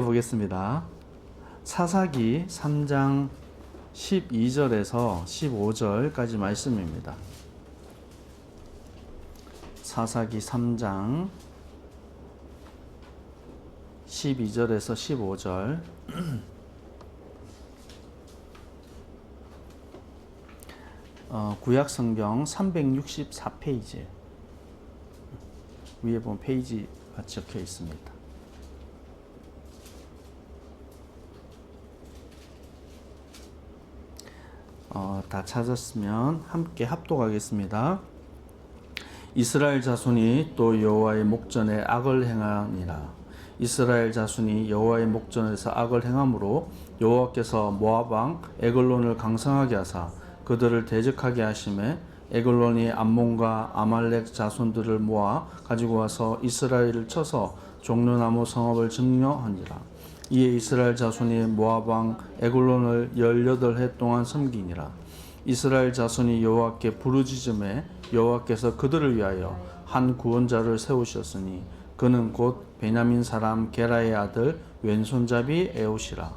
보겠습니다. 사사기 3장 12절에서 15절까지 말씀입니다. 사사기 3장 12절에서 15절. 구약 성경 364페이지 위에 보면 페이지가 적혀 있습니다. 다 찾았으면 함께 합독하겠습니다. 이스라엘 자손이 또 여호와의 목전에 악을 행하니라. 이스라엘 자손이 여호와의 목전에서 악을 행함으로 여호와께서 모압 왕 에글론을 강성하게 하사 그들을 대적하게 하심에 에글론이 암몬과 아말렉 자손들을 모아 가지고 와서 이스라엘을 쳐서 종려나무 성읍을 점령하니라. 이에 이스라엘 자손이 모압 왕 에글론을 18해 동안 섬기니라. 이스라엘 자손이 여호와께 부르짖음에 여호와께서 그들을 위하여 한 구원자를 세우셨으니 그는 곧 베냐민 사람 게라의 아들 왼손잡이 에웃이라.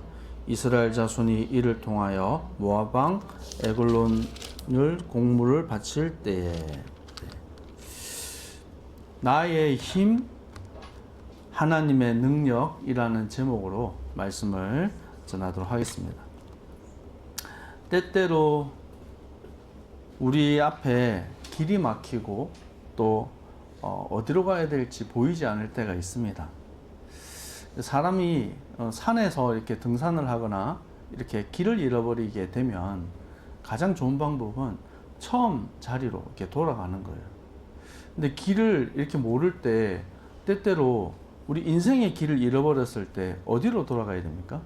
이스라엘 자손이 이를 통하여 모압 왕 에글론을 공물을 바칠 때에 나의 힘 하나님의 능력이라는 제목으로 말씀을 전하도록 하겠습니다. 때때로 우리 앞에 길이 막히고 또 어디로 가야 될지 보이지 않을 때가 있습니다. 사람이 산에서 이렇게 등산을 하거나 이렇게 길을 잃어버리게 되면 가장 좋은 방법은 처음 자리로 이렇게 돌아가는 거예요. 근데 길을 이렇게 모를 때 때때로 우리 인생의 길을 잃어버렸을 때 어디로 돌아가야 됩니까?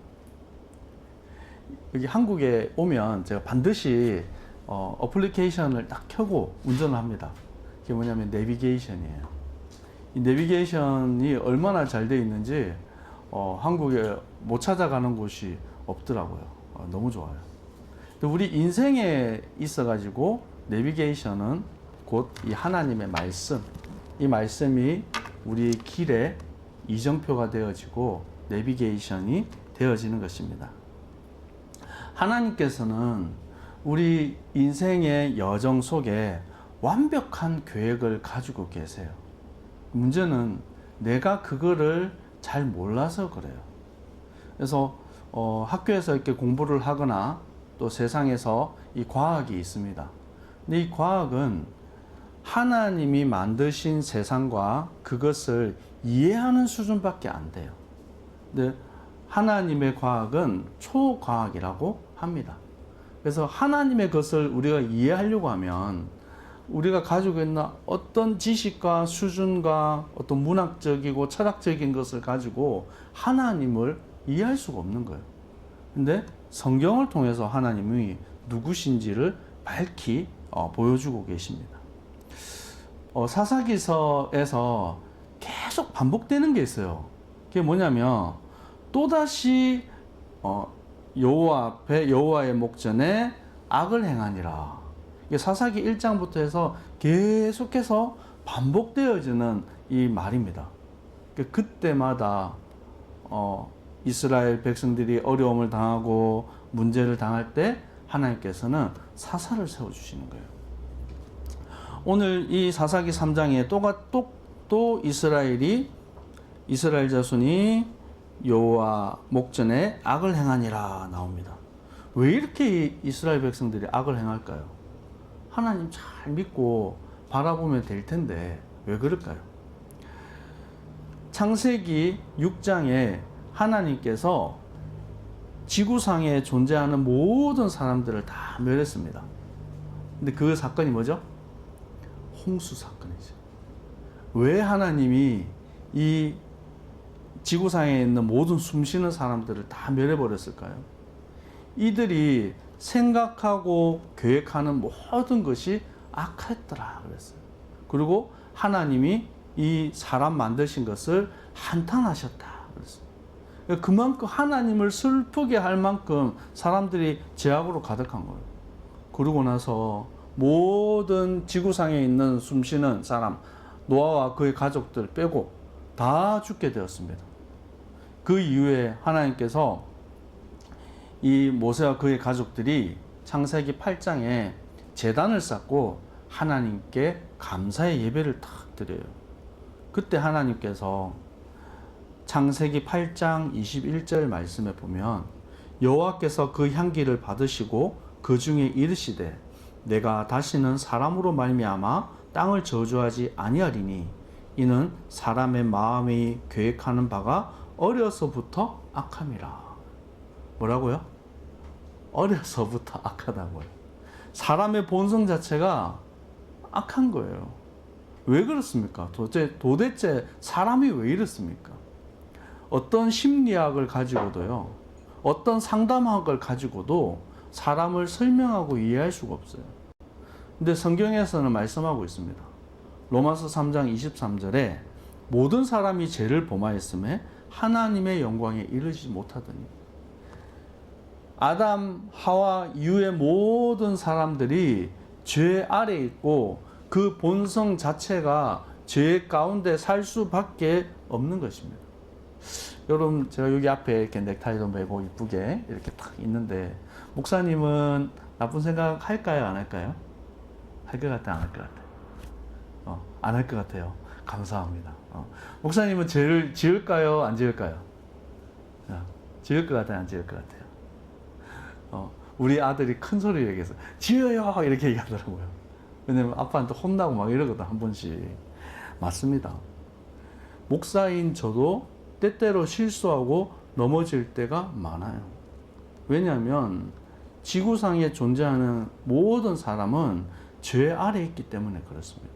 여기 한국에 오면 제가 반드시 어플리케이션을 딱 켜고 운전을 합니다. 그게 뭐냐면 내비게이션이에요. 이 내비게이션이 얼마나 잘 되어 있는지 한국에 못 찾아가는 곳이 없더라고요. 너무 좋아요. 우리 인생에 있어가지고 내비게이션은 곧 이 하나님의 말씀, 이 말씀이 우리 길에 이정표가 되어지고 내비게이션이 되어지는 것입니다. 하나님께서는 우리 인생의 여정 속에 완벽한 계획을 가지고 계세요. 문제는 내가 그거를 잘 몰라서 그래요. 그래서 학교에서 이렇게 공부를 하거나 또 세상에서 이 과학이 있습니다. 근데 이 과학은 하나님이 만드신 세상과 그것을 이해하는 수준밖에 안 돼요. 근데 하나님의 과학은 초과학이라고 합니다. 그래서 하나님의 것을 우리가 이해하려고 하면 우리가 가지고 있는 어떤 지식과 수준과 어떤 문학적이고 철학적인 것을 가지고 하나님을 이해할 수가 없는 거예요. 근데 성경을 통해서 하나님이 누구신지를 밝히 보여주고 계십니다. 사사기서에서 계속 반복되는 게 있어요. 그게 뭐냐면 또다시 여호와 앞에 여호와의 목전에 악을 행하니라. 이게 사사기 1장부터 해서 계속해서 반복되어지는 이 말입니다. 그때마다 이스라엘 백성들이 어려움을 당하고 문제를 당할 때 하나님께서는 사사를 세워주시는 거예요. 오늘 이 사사기 3장에 또 이스라엘 자손이 여호와 목전에 악을 행하니라 나옵니다. 왜 이렇게 이스라엘 백성들이 악을 행할까요? 하나님 잘 믿고 바라보면 될 텐데 왜 그럴까요? 창세기 6장에 하나님께서 지구상에 존재하는 모든 사람들을 다 멸했습니다. 근데 그 사건이 뭐죠? 홍수 사건이죠. 왜 하나님이 이 지구상에 있는 모든 숨쉬는 사람들을 다 멸해버렸을까요? 이들이 생각하고 계획하는 모든 것이 악했더라 그랬어요. 그리고 하나님이 이 사람 만드신 것을 한탄하셨다 그랬어요. 그만큼 하나님을 슬프게 할 만큼 사람들이 죄악으로 가득한 거예요. 그러고 나서 모든 지구상에 있는 숨쉬는 사람, 노아와 그의 가족들 빼고 다 죽게 되었습니다. 그 이후에 하나님께서 이 모세와 그의 가족들이 창세기 8장에 제단을 쌓고 하나님께 감사의 예배를 탁 드려요. 그때 하나님께서 창세기 8장 21절 말씀에 보면 여호와께서 그 향기를 받으시고 그 중에 이르시되 내가 다시는 사람으로 말미암아 땅을 저주하지 아니하리니 이는 사람의 마음이 계획하는 바가 어려서부터 악함이라. 뭐라고요? 어려서부터 악하다고요. 사람의 본성 자체가 악한 거예요. 왜 그렇습니까? 도대체 사람이 왜 이렇습니까? 어떤 심리학을 가지고도요, 어떤 상담학을 가지고도 사람을 설명하고 이해할 수가 없어요. 근데 성경에서는 말씀하고 있습니다. 로마서 3장 23절에 모든 사람이 죄를 범하였음에 하나님의 영광에 이르지 못하더니, 아담, 하와 이후의 모든 사람들이 죄 아래에 있고 그 본성 자체가 죄 가운데 살 수밖에 없는 것입니다. 여러분, 제가 여기 앞에 이렇게 넥타이도 매고 이쁘게 이렇게 딱 있는데, 목사님은 나쁜 생각 할까요? 안 할까요? 할 것 같아요? 안 할 것 같아요? 안 할 것 같아요. 감사합니다. 목사님은 죄를 지을까요? 안 지을까요? 지을 것 같아요? 안 지을 것 같아요? 우리 아들이 큰 소리로 얘기해서 지어요! 이렇게 얘기하더라고요. 왜냐면 아빠한테 혼나고 막 이러거든, 한 번씩. 맞습니다. 목사인 저도 때때로 실수하고 넘어질 때가 많아요. 왜냐하면 지구상에 존재하는 모든 사람은 죄 아래에 있기 때문에 그렇습니다.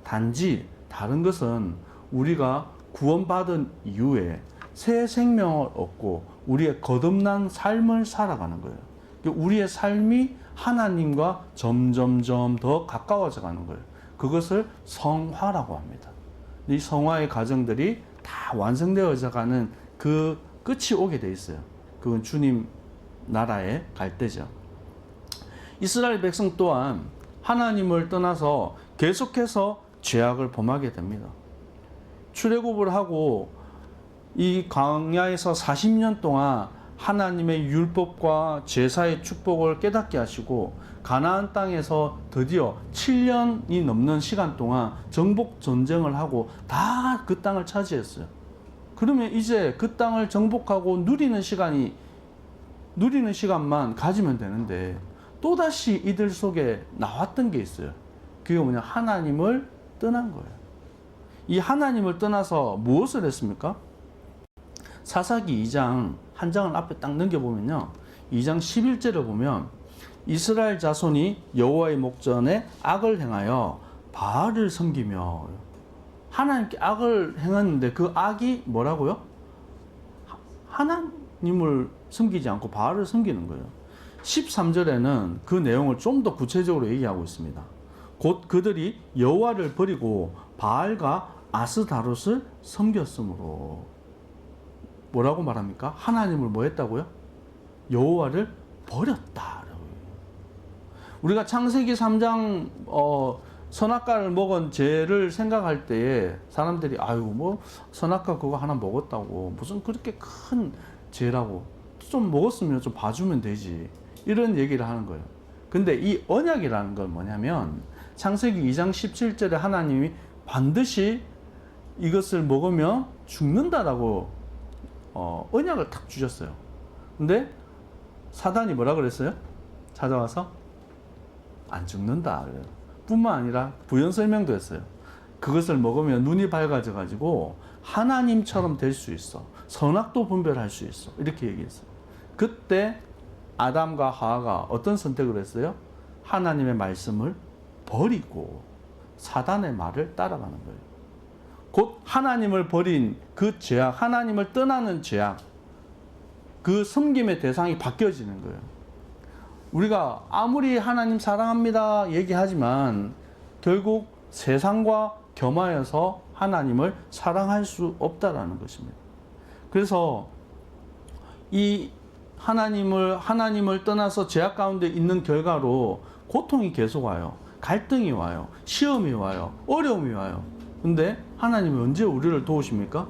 단지 다른 것은 우리가 구원받은 이후에 새 생명을 얻고 우리의 거듭난 삶을 살아가는 거예요. 우리의 삶이 하나님과 점점점 더 가까워져 가는 거예요. 그것을 성화라고 합니다. 이 성화의 과정들이 다 완성되어져 가는 그 끝이 오게 돼 있어요. 그건 주님 나라에 갈 때죠. 이스라엘 백성 또한 하나님을 떠나서 계속해서 죄악을 범하게 됩니다. 출애굽을 하고 이 광야에서 40년 동안 하나님의 율법과 제사의 축복을 깨닫게 하시고 가나안 땅에서 드디어 7년이 넘는 시간 동안 정복 전쟁을 하고 다 그 땅을 차지했어요. 그러면 이제 그 땅을 정복하고 누리는 시간만 가지면 되는데 또다시 이들 속에 나왔던 게 있어요. 그게 뭐냐? 하나님을 떠난 거예요. 이 하나님을 떠나서 무엇을 했습니까? 사사기 2장 한 장을 앞에 딱 넘겨보면요, 2장 11절을 보면 이스라엘 자손이 여호와의 목전에 악을 행하여 바알을 섬기며, 하나님께 악을 행했는데 그 악이 뭐라고요? 하나님을 섬기지 않고 바알을 섬기는 거예요. 13절에는 그 내용을 좀 더 구체적으로 얘기하고 있습니다. 곧 그들이 여호와를 버리고 바알과 아스다롯을 섬겼으므로. 뭐라고 말합니까? 하나님을 뭐 했다고요? 여호와를 버렸다. 우리가 창세기 3장 선악과를 먹은 죄를 생각할 때에 사람들이 아유 뭐 선악과 그거 하나 먹었다고 무슨 그렇게 큰 죄라고, 좀 먹었으면 좀 봐주면 되지, 이런 얘기를 하는 거예요. 근데 이 언약이라는 건 뭐냐면 창세기 2장 17절에 하나님이 반드시 이것을 먹으면 죽는다라고 언약을 탁 주셨어요. 근데 사단이 뭐라 그랬어요? 찾아와서 안 죽는다. 뿐만 아니라 부연 설명도 했어요. 그것을 먹으면 눈이 밝아져 가지고 하나님처럼 될 수 있어. 선악도 분별할 수 있어. 이렇게 얘기했어요. 그때 아담과 하와가 어떤 선택을 했어요? 하나님의 말씀을 버리고 사단의 말을 따라가는 거예요. 곧 하나님을 버린 그 죄악, 하나님을 떠나는 죄악, 그 섬김의 대상이 바뀌어지는 거예요. 우리가 아무리 하나님 사랑합니다 얘기하지만 결국 세상과 겸하여서 하나님을 사랑할 수 없다라는 것입니다. 그래서 이 하나님을 떠나서 죄악 가운데 있는 결과로 고통이 계속 와요. 갈등이 와요. 시험이 와요. 어려움이 와요. 근데 하나님이 언제 우리를 도우십니까?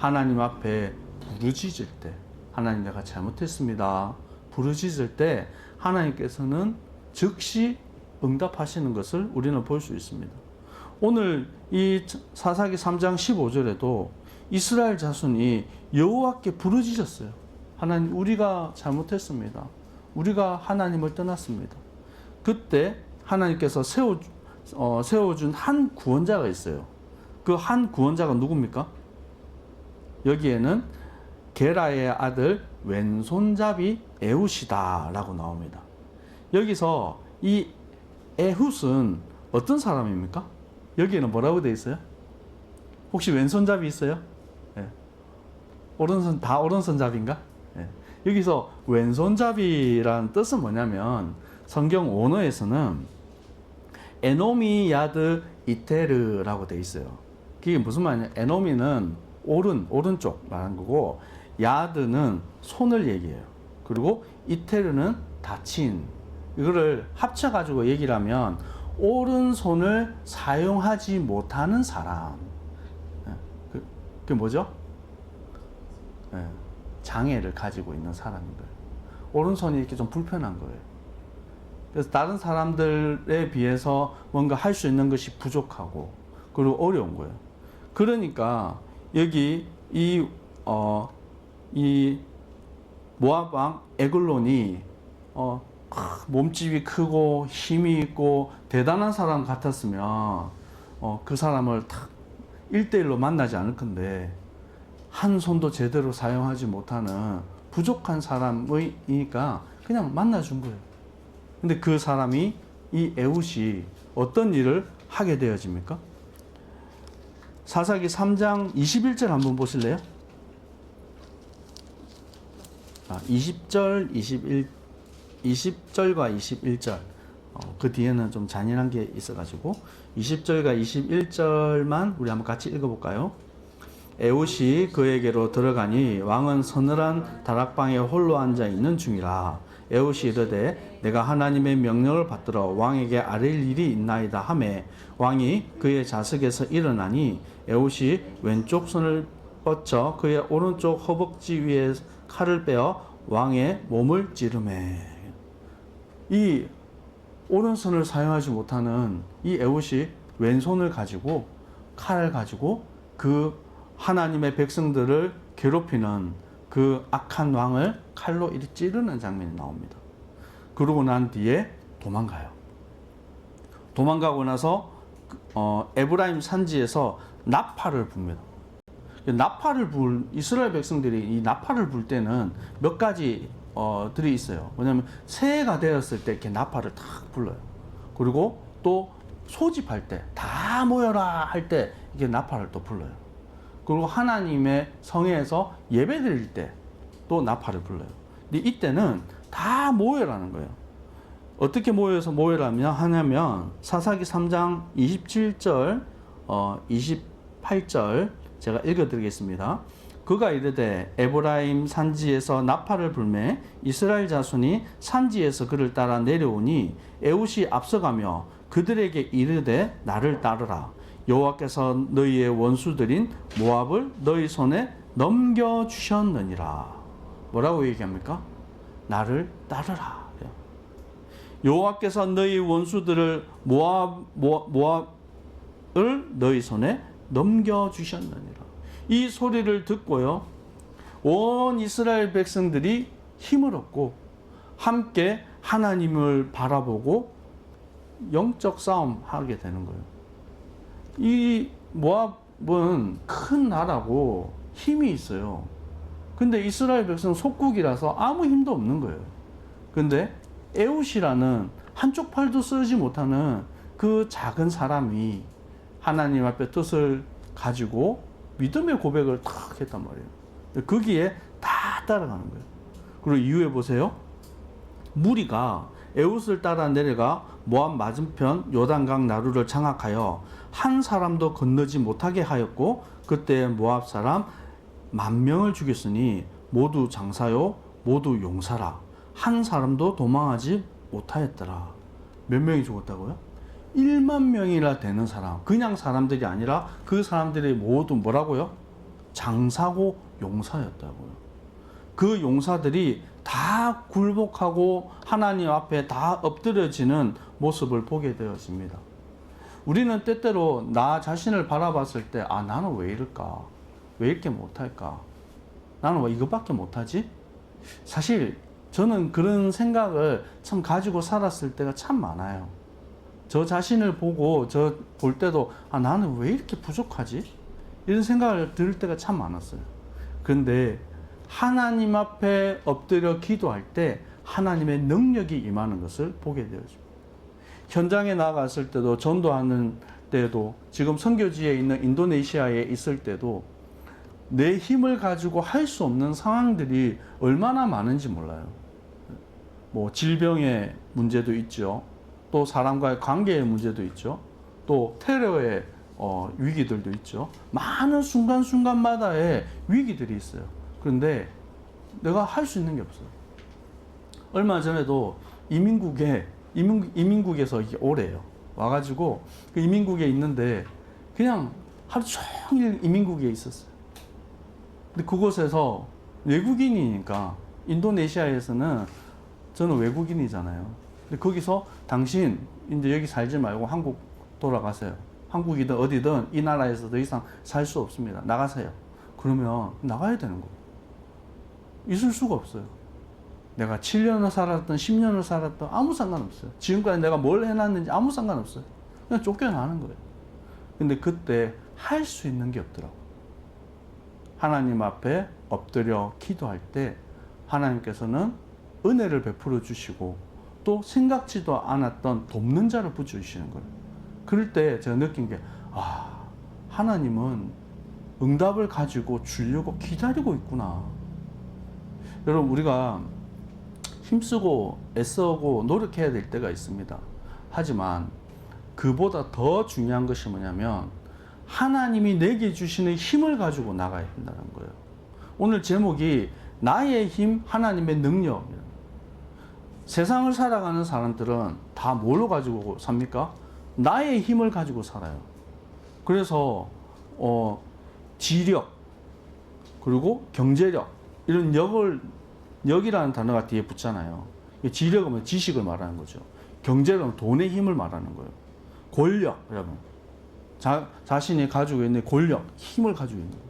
하나님 앞에 부르짖을 때, 하나님 내가 잘못했습니다, 부르짖을 때 하나님께서는 즉시 응답하시는 것을 우리는 볼 수 있습니다. 오늘 이 사사기 3장 15절에도 이스라엘 자손이 여호와께 부르짖었어요. 하나님, 우리가 잘못했습니다. 우리가 하나님을 떠났습니다. 그때 하나님께서 세워준 한 구원자가 있어요. 그 한 구원자가 누굽니까? 여기에는 게라의 아들 왼손잡이 에훗이다 라고 나옵니다. 여기서 이 에훗은 어떤 사람입니까? 여기에는 뭐라고 되어 있어요? 혹시 왼손잡이 있어요? 네. 다 오른손잡이인가? 네. 여기서 왼손잡이라는 뜻은 뭐냐면 성경 원어에서는 에노미야드 이테르라고 되어 있어요. 그게 무슨 말이냐? 에노미는 오른쪽 말하는 거고, 야드는 손을 얘기해요. 그리고 이테르는 다친. 이거를 합쳐가지고 얘기를 하면 오른손을 사용하지 못하는 사람. 그게 뭐죠? 장애를 가지고 있는 사람인 거예요. 오른손이 이렇게 좀 불편한 거예요. 그래서 다른 사람들에 비해서 뭔가 할 수 있는 것이 부족하고, 그리고 어려운 거예요. 그러니까 여기 이 모압 왕 에글론이 몸집이 크고 힘이 있고 대단한 사람 같았으면 그 사람을 탁 1대1로 만나지 않을 건데, 한 손도 제대로 사용하지 못하는 부족한 사람이니까 그냥 만나준 거예요. 근데 그 사람이, 이 에훗이 어떤 일을 하게 되어집니까? 사사기 3장 21절 한번 보실래요? 20절, 20절과 21절. 그 뒤에는 좀 잔인한 게 있어가지고 20절과 21절만 우리 한번 같이 읽어볼까요? 에훗이 그에게로 들어가니 왕은 서늘한 다락방에 홀로 앉아 있는 중이라. 에훗이 이르되 내가 하나님의 명령을 받들어 왕에게 아뢰일 일이 있나이다 하매 왕이 그의 좌석에서 일어나니 에훗이 왼쪽 손을 뻗쳐 그의 오른쪽 허벅지 위에 칼을 빼어 왕의 몸을 찌르매. 이 오른손을 사용하지 못하는 이 에훗이 왼손을 가지고, 칼을 가지고 그 하나님의 백성들을 괴롭히는 그 악한 왕을 칼로 이렇게 찌르는 장면이 나옵니다. 그러고 난 뒤에 도망가요. 도망가고 나서 에브라임 산지에서 나팔을 붑니다. 이스라엘 백성들이 이 나팔을 불 때는 몇 가지 들이 있어요. 왜냐하면 새해가 되었을 때 이렇게 나팔을 탁 불러요. 그리고 또 소집할 때, 다 모여라 할 때 이게 나팔을 또 불러요. 그리고 하나님의 성회에서 예배 드릴 때 또 나팔을 불러요. 근데 이때는 다 모여라는 거예요. 어떻게 하냐면 사사기 3장 27절, 28절 제가 읽어드리겠습니다. 그가 이르되 에브라임 산지에서 나팔을 불매 이스라엘 자손이 산지에서 그를 따라 내려오니 에훗이 앞서가며 그들에게 이르되 나를 따르라. 여호와께서 너희의 원수들인 모압을 너희 손에 넘겨주셨느니라. 뭐라고 얘기합니까? 나를 따르라. 여호와께서 너희 원수들을 모압을 너희 손에 넘겨주셨느니라. 이 소리를 듣고요, 온 이스라엘 백성들이 힘을 얻고 함께 하나님을 바라보고 영적 싸움 하게 되는 거예요. 이 모압은 큰 나라고 힘이 있어요. 근데 이스라엘 백성은 속국이라서 아무 힘도 없는 거예요. 근데 에훗이라는 한쪽 팔도 쓰지 못하는 그 작은 사람이 하나님 앞에 뜻을 가지고 믿음의 고백을 탁 했단 말이에요. 거기에 다 따라가는 거예요. 그리고 이후에 보세요. 무리가 에훗을 따라 내려가 모압 맞은편 요단강 나루를 장악하여 한 사람도 건너지 못하게 하였고, 그때 모압 사람 10,000명을 죽였으니 모두 장사요 모두 용사라. 한 사람도 도망하지 못하였더라. 몇 명이 죽었다고요? 10,000명이나 되는 사람. 그냥 사람들이 아니라 그 사람들이 모두 뭐라고요? 장사고 용사였다고요. 그 용사들이 다 굴복하고 하나님 앞에 다 엎드려지는 모습을 보게 되어집니다. 우리는 때때로 나 자신을 바라봤을 때, 아, 나는 왜 이럴까? 왜 이렇게 못할까? 나는 왜 이것밖에 못하지? 사실 저는 그런 생각을 참 가지고 살았을 때가 참 많아요. 저 자신을 보고 저 볼 때도, 아, 나는 왜 이렇게 부족하지? 이런 생각을 들을 때가 참 많았어요. 그런데 하나님 앞에 엎드려 기도할 때 하나님의 능력이 임하는 것을 보게 되어집니다. 현장에 나갔을 때도, 전도하는 때도, 지금 선교지에 있는 인도네시아에 있을 때도 내 힘을 가지고 할 수 없는 상황들이 얼마나 많은지 몰라요. 뭐 질병의 문제도 있죠. 또 사람과의 관계의 문제도 있죠. 또 테러의 위기들도 있죠. 많은 순간순간마다의 위기들이 있어요. 그런데 내가 할 수 있는 게 없어요. 얼마 전에도 이민국에서 이게 오래요. 와가지고 그 이민국에 있는데 그냥 하루 종일 이민국에 있었어요. 근데 그곳에서 외국인이니까, 인도네시아에서는 저는 외국인이잖아요. 근데 거기서 당신 이제 여기 살지 말고 한국 돌아가세요. 한국이든 어디든 이 나라에서 더 이상 살 수 없습니다. 나가세요. 그러면 나가야 되는 거예요. 있을 수가 없어요. 내가 7년을 살았던 10년을 살았던 아무 상관없어요. 지금까지 내가 뭘 해놨는지 아무 상관없어요. 그냥 쫓겨나는 거예요. 근데 그때 할 수 있는 게 없더라고요. 하나님 앞에 엎드려 기도할 때 하나님께서는 은혜를 베풀어 주시고 또 생각지도 않았던 돕는 자를 붙여주시는 거예요. 그럴 때 제가 느낀 게, 아, 하나님은 응답을 가지고 주려고 기다리고 있구나. 여러분, 우리가 힘쓰고 애써고 노력해야 될 때가 있습니다. 하지만 그보다 더 중요한 것이 뭐냐면 하나님이 내게 주시는 힘을 가지고 나가야 된다는 거예요. 오늘 제목이 나의 힘, 하나님의 능력. 세상을 살아가는 사람들은 다 뭘로 가지고 삽니까? 나의 힘을 가지고 살아요. 그래서 지력, 그리고 경제력, 이런 역이라는 단어가 뒤에 붙잖아요. 지력은 지식을 말하는 거죠. 경제력은 돈의 힘을 말하는 거예요. 권력, 여러분. 자신이 가지고 있는 권력, 힘을 가지고 있는 거예요.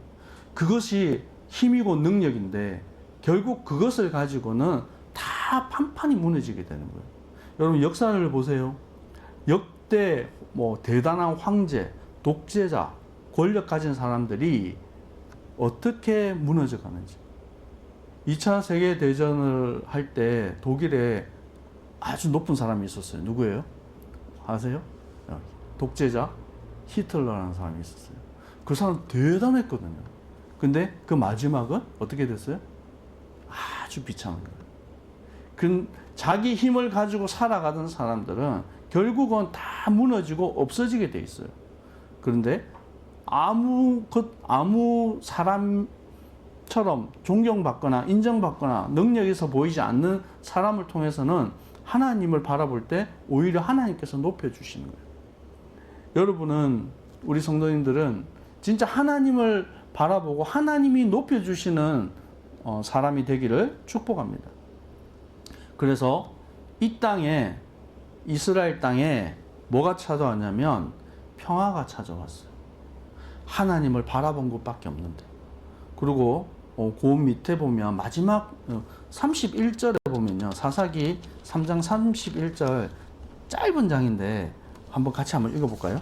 그것이 힘이고 능력인데 결국 그것을 가지고는 다 판판이 무너지게 되는 거예요. 여러분, 역사를 보세요. 역대 대단한 황제, 독재자, 권력 가진 사람들이 어떻게 무너져 가는지. 2차 세계대전을 할 때 독일에 아주 높은 사람이 있었어요. 누구예요? 아세요? 독재자 히틀러라는 사람이 있었어요. 그 사람 대단했거든요. 근데 그 마지막은 어떻게 됐어요? 아주 비참한 거예요. 자기 힘을 가지고 살아가던 사람들은 결국은 다 무너지고 없어지게 돼 있어요. 그런데 아무 사람처럼 존경받거나 인정받거나 능력에서 보이지 않는 사람을 통해서는 하나님을 바라볼 때 오히려 하나님께서 높여주시는 거예요. 여러분은, 우리 성도님들은 진짜 하나님을 바라보고 하나님이 높여주시는 사람이 되기를 축복합니다. 그래서 이 땅에, 이스라엘 땅에 뭐가 찾아왔냐면 평화가 찾아왔어요. 하나님을 바라본 것밖에 없는데. 그리고 그 밑에 보면 마지막 31절에 보면요, 사사기 3장 31절 짧은 장인데 한번 같이 읽어볼까요?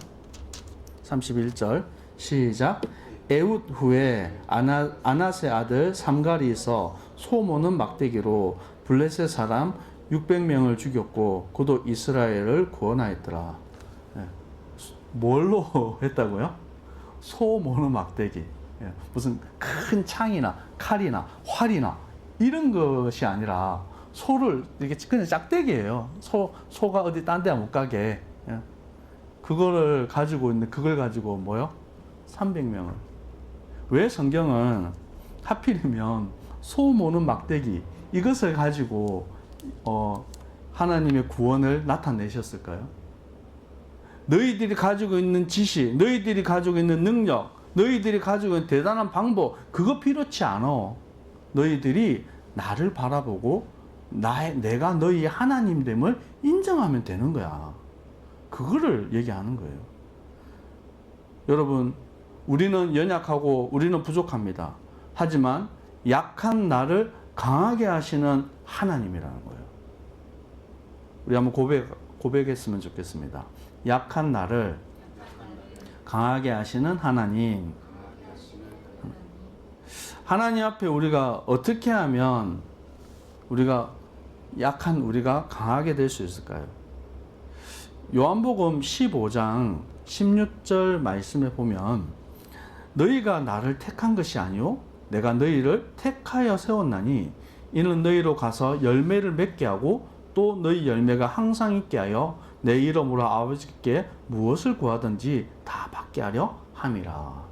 31절 시작. 에훗 후에 아낫의 아들 삼갈이서 소모는 막대기로 블레셋 사람 600명을 죽였고 그도 이스라엘을 구원하였더라. 뭘로 했다고요? 소 모는 막대기. 무슨 큰 창이나 칼이나 활이나 이런 것이 아니라 소를 이게 그냥 짝대기예요. 소가 어디 딴 데 못 가게. 그걸 가지고 뭐요? 300명을. 왜 성경은 하필이면 소 모는 막대기 이것을 가지고 하나님의 구원을 나타내셨을까요? 너희들이 가지고 있는 지식, 너희들이 가지고 있는 능력, 너희들이 가지고 있는 대단한 방법 그거 필요치 않아. 너희들이 나를 바라보고 내가 너희의 하나님됨을 인정하면 되는 거야. 그거를 얘기하는 거예요. 여러분, 우리는 연약하고 우리는 부족합니다. 하지만 약한 나를 강하게 하시는 하나님이라는 거예요. 우리 한번 고백했으면 좋겠습니다. 약한 나를 강하게 하시는 하나님. 하나님 앞에 우리가 어떻게 하면 약한 우리가 강하게 될 수 있을까요? 요한복음 15장 16절 말씀에 보면 너희가 나를 택한 것이 아니요 내가 너희를 택하여 세웠나니 이는 너희로 가서 열매를 맺게 하고 또 너희 열매가 항상 있게 하여 내 이름으로 아버지께 무엇을 구하든지 다 받게 하려 함이라.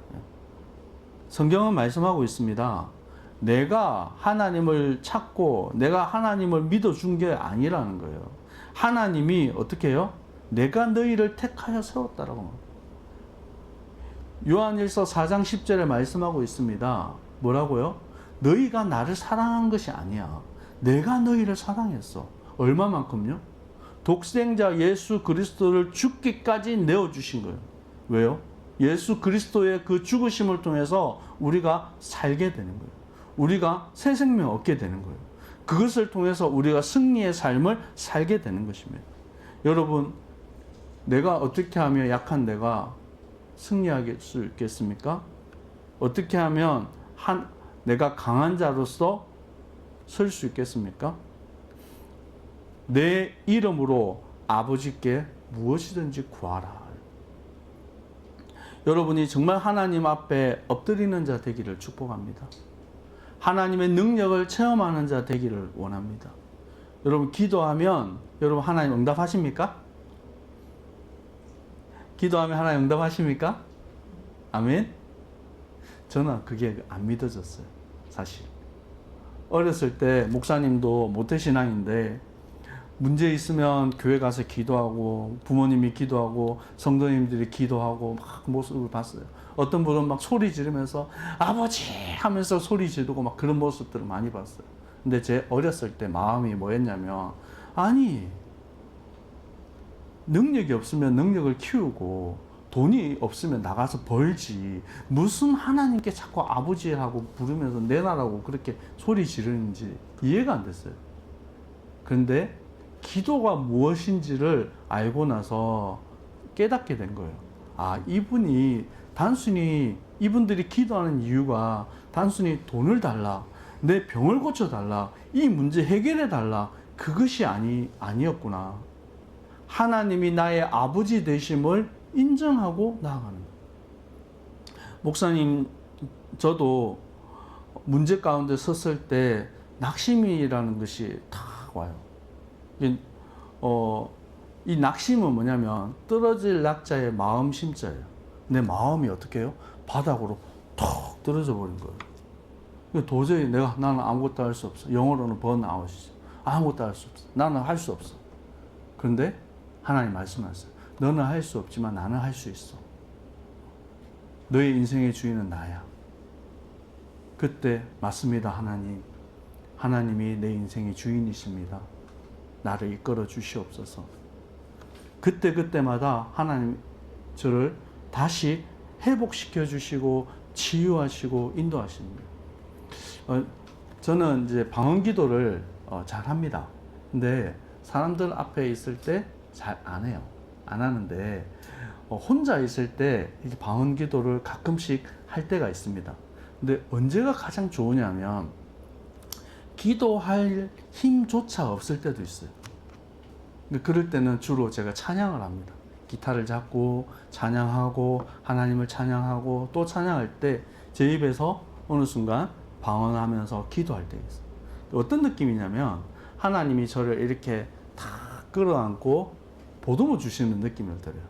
성경은 말씀하고 있습니다. 내가 하나님을 찾고 내가 하나님을 믿어준 게 아니라는 거예요. 하나님이 어떻게 해요? 내가 너희를 택하여 세웠다라고. 요한일서 4장 10절에 말씀하고 있습니다. 뭐라고요? 너희가 나를 사랑한 것이 아니야. 내가 너희를 사랑했어. 얼마만큼요? 독생자 예수 그리스도를 죽기까지 내어주신 거예요. 왜요? 예수 그리스도의 그 죽으심을 통해서 우리가 살게 되는 거예요. 우리가 새 생명 얻게 되는 거예요. 그것을 통해서 우리가 승리의 삶을 살게 되는 것입니다. 여러분, 내가 어떻게 하면 약한 내가 승리할 수 있겠습니까? 어떻게 하면 내가 강한 자로서 설 수 있겠습니까? 내 이름으로 아버지께 무엇이든지 구하라. 여러분이 정말 하나님 앞에 엎드리는 자 되기를 축복합니다. 하나님의 능력을 체험하는 자 되기를 원합니다. 여러분 기도하면 여러분 하나님 응답하십니까? 기도하면 하나님 응답하십니까? 아멘? 저는 그게 안 믿어졌어요. 사실 어렸을 때 목사님도 모태신앙인데 문제 있으면 교회 가서 기도하고 부모님이 기도하고 성도님들이 기도하고 막 모습을 봤어요. 어떤 분은 막 소리 지르면서 아버지 하면서 소리 지르고 막 그런 모습들을 많이 봤어요. 근데 제 어렸을 때 마음이 뭐였냐면 아니 능력이 없으면 능력을 키우고 돈이 없으면 나가서 벌지 무슨 하나님께 자꾸 아버지라고 부르면서 내놔라고 그렇게 소리 지르는지 이해가 안 됐어요. 그런데 기도가 무엇인지를 알고 나서 깨닫게 된 거예요. 아, 이분들이 기도하는 이유가 단순히 돈을 달라, 내 병을 고쳐달라, 이 문제 해결해달라, 그것이 아니었구나. 하나님이 나의 아버지 되심을 인정하고 나아가는 거예요. 목사님, 저도 문제 가운데 섰을 때 낙심이라는 것이 탁 와요. 이 낙심은 뭐냐면 떨어질 낙자의 마음 심자예요. 내 마음이 어떻게 해요? 바닥으로 톡 떨어져 버린 거예요. 도저히 나는 아무것도 할 수 없어. 영어로는 번아웃이죠. 아무것도 할 수 없어. 나는 할 수 없어. 그런데 하나님 말씀하셨어요. 너는 할 수 없지만 나는 할 수 있어. 너의 인생의 주인은 나야. 그때 맞습니다, 하나님. 하나님이 내 인생의 주인이십니다. 나를 이끌어 주시옵소서. 그때마다 하나님 저를 다시 회복시켜 주시고 치유하시고 인도하십니다. 저는 이제 방언 기도를 잘 합니다. 근데 사람들 앞에 있을 때 잘 안 해요. 안 하는데 혼자 있을 때 이제 방언 기도를 가끔씩 할 때가 있습니다. 근데 언제가 가장 좋으냐면 기도할 힘조차 없을 때도 있어요. 그럴 때는 주로 제가 찬양을 합니다. 기타를 잡고 찬양하고 하나님을 찬양하고 또 찬양할 때 제 입에서 어느 순간 방언하면서 기도할 때가 있어요. 어떤 느낌이냐면 하나님이 저를 이렇게 다 끌어안고 보듬어 주시는 느낌을 들어요.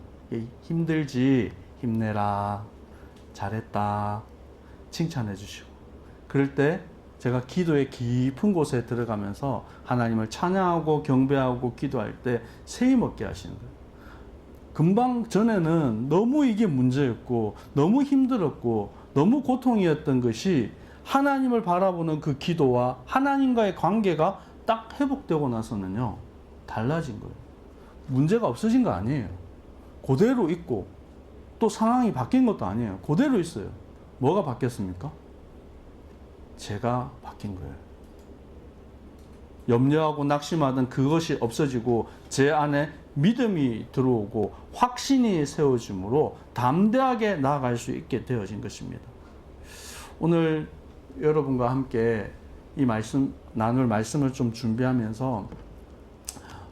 힘들지? 힘내라. 잘했다. 칭찬해 주시고. 그럴 때 제가 기도의 깊은 곳에 들어가면서 하나님을 찬양하고 경배하고 기도할 때 새 힘 얻게 하시는 거예요. 금방 전에는 너무 이게 문제였고 너무 힘들었고 너무 고통이었던 것이 하나님을 바라보는 그 기도와 하나님과의 관계가 딱 회복되고 나서는요 달라진 거예요. 문제가 없어진 거 아니에요. 그대로 있고 또 상황이 바뀐 것도 아니에요. 그대로 있어요. 뭐가 바뀌었습니까? 제가 바뀐 거예요. 염려하고 낙심하던 그것이 없어지고 제 안에 믿음이 들어오고 확신이 세워짐으로 담대하게 나아갈 수 있게 되어진 것입니다. 오늘 여러분과 함께 이 말씀 나눌 말씀을 좀 준비하면서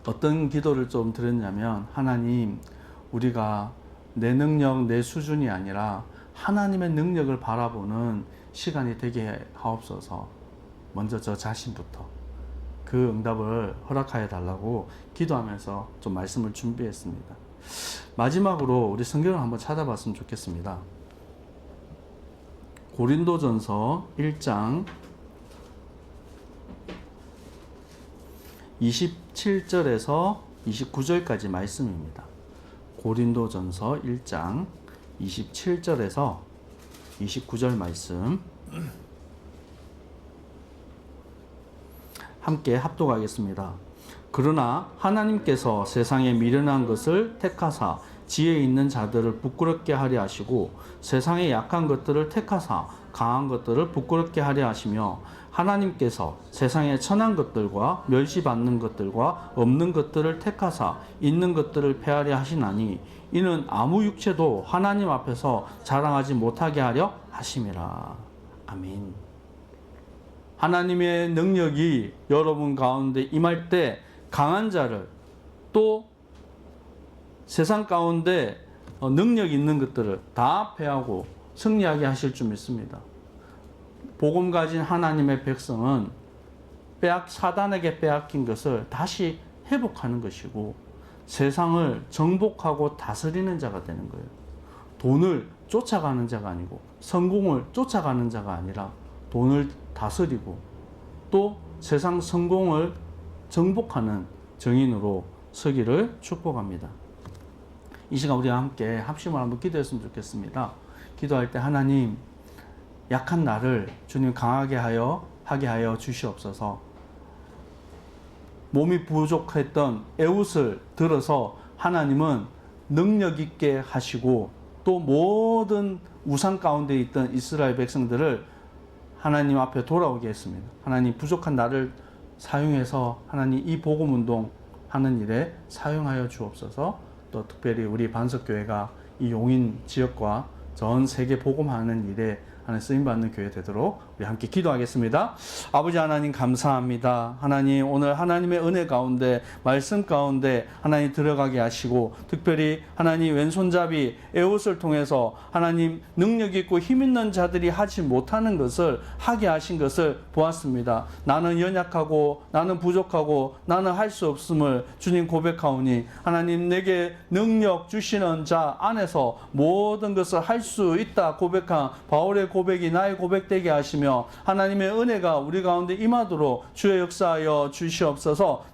어떤 기도를 좀 드렸냐면, 하나님, 우리가 내 능력, 내 수준이 아니라 하나님의 능력을 바라보는 시간이 되게 하옵소서. 먼저 저 자신부터 그 응답을 허락하여 달라고 기도하면서 좀 말씀을 준비했습니다. 마지막으로 우리 성경을 한번 찾아봤으면 좋겠습니다. 고린도전서 1장 27절에서 29절까지 말씀입니다. 고린도전서 1장 27절에서 29절 말씀 함께 합독하겠습니다. 그러나 하나님께서 세상에 미련한 것을 택하사 지혜 있는 자들을 부끄럽게 하려 하시고 세상에 약한 것들을 택하사 강한 것들을 부끄럽게 하려 하시며, 하나님께서 세상에 천한 것들과 멸시받는 것들과 없는 것들을 택하사 있는 것들을 폐하려 하시나니 이는 아무 육체도 하나님 앞에서 자랑하지 못하게 하려 하심이라. 아멘. 하나님의 능력이 여러분 가운데 임할 때 강한 자를, 또 세상 가운데 능력 있는 것들을 다 패하고 승리하게 하실 줄 믿습니다. 복음 가진 하나님의 백성은 사단에게 빼앗긴 것을 다시 회복하는 것이고 세상을 정복하고 다스리는 자가 되는 거예요. 돈을 쫓아가는 자가 아니고 성공을 쫓아가는 자가 아니라 돈을 다스리고 또 세상 성공을 정복하는 정인으로 서기를 축복합니다. 이 시간 우리와 함께 합심을 한번 기도했으면 좋겠습니다. 기도할 때 하나님, 약한 나를 주님 강하게 하게 하여 주시옵소서. 몸이 부족했던 에웃을 들어서 하나님은 능력 있게 하시고 또 모든 우상 가운데 있던 이스라엘 백성들을 하나님 앞에 돌아오게 했습니다. 하나님, 부족한 나를 사용해서 하나님 이 복음 운동 하는 일에 사용하여 주옵소서. 또 특별히 우리 반석교회가 이 용인 지역과 전 세계 복음하는 일에 하나님 쓰임받는 교회 되도록 우리 함께 기도하겠습니다. 아버지 하나님, 감사합니다. 하나님, 오늘 하나님의 은혜 가운데 말씀 가운데 하나님 들어가게 하시고 특별히 하나님 왼손잡이 에웃을 통해서 하나님 능력 있고 힘 있는 자들이 하지 못하는 것을 하게 하신 것을 보았습니다. 나는 연약하고 나는 부족하고 나는 할 수 없음을 주님 고백하오니 하나님, 내게 능력 주시는 자 안에서 모든 것을 할 수 있다 고백한 바울의 고백이 나의 고백되게 하시며 하나님의 은혜가 우리 가운데 임하도록 주의 역사하여 주시옵소서.